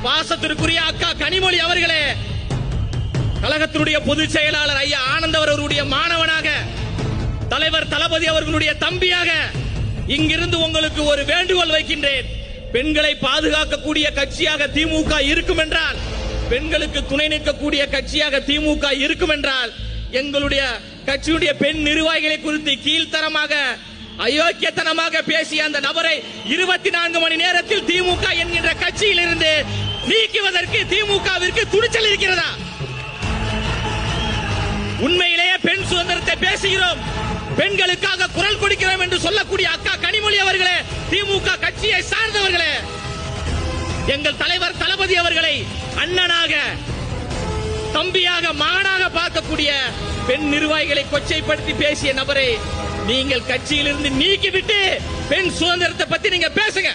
பாசத்திற்குரிய அக்கா கனிமொழி அவர்களே, கழகத்தினுடைய பொதுச் செயலாளர் ஐயா ஆனந்த் அவர்களுடைய மாணவனாக, தலைவர் தளபதி அவர்களுடைய தம்பியாக இங்கிருந்து உங்களுக்கு ஒரு வேண்டுகோள் வைக்கின்றேன். பெண்களை பாதுகாக்கக்கூடிய கட்சியாக திமுக இருக்கும் என்றால், பெண்களுக்கு துணை நிற்கக்கூடிய கட்சியாக திமுக இருக்கும் என்றால், எங்களுடைய கட்சியுடைய பெண் நிர்வாகிகளை குறித்து கீழ்த்தரமாக அயோக்கியத்தனமாக பேசிய அந்த நபரை 24 மணி நேரத்தில் திமுக என்கின்ற கட்சியில் இருந்து நீக்குவதற்கு திமுகவிற்கு துணிச்சல் இருக்கிறதா? உண்மையிலேயே பெண் சுதந்திரத்தை பேசுகிறோம், பெண்களுக்காக குரல் கொடுக்கிறோம் என்று சொல்லக்கூடிய அக்கா கனிமொழி அவர்களே, திமுக கட்சியை சார்ந்தவர்களே, எங்கள் தலைவர் தளபதி அவர்களை அண்ணனாக, தம்பியாக, மகனாக பார்க்கக்கூடிய பெண் நிர்வாகிகளை கொச்சைப்படுத்தி பேசிய நபரை நீங்கள் கட்சியிலிருந்து நீக்கிவிட்டு பெண் சுதந்திரத்தை பத்தி நீங்க பேசுங்க.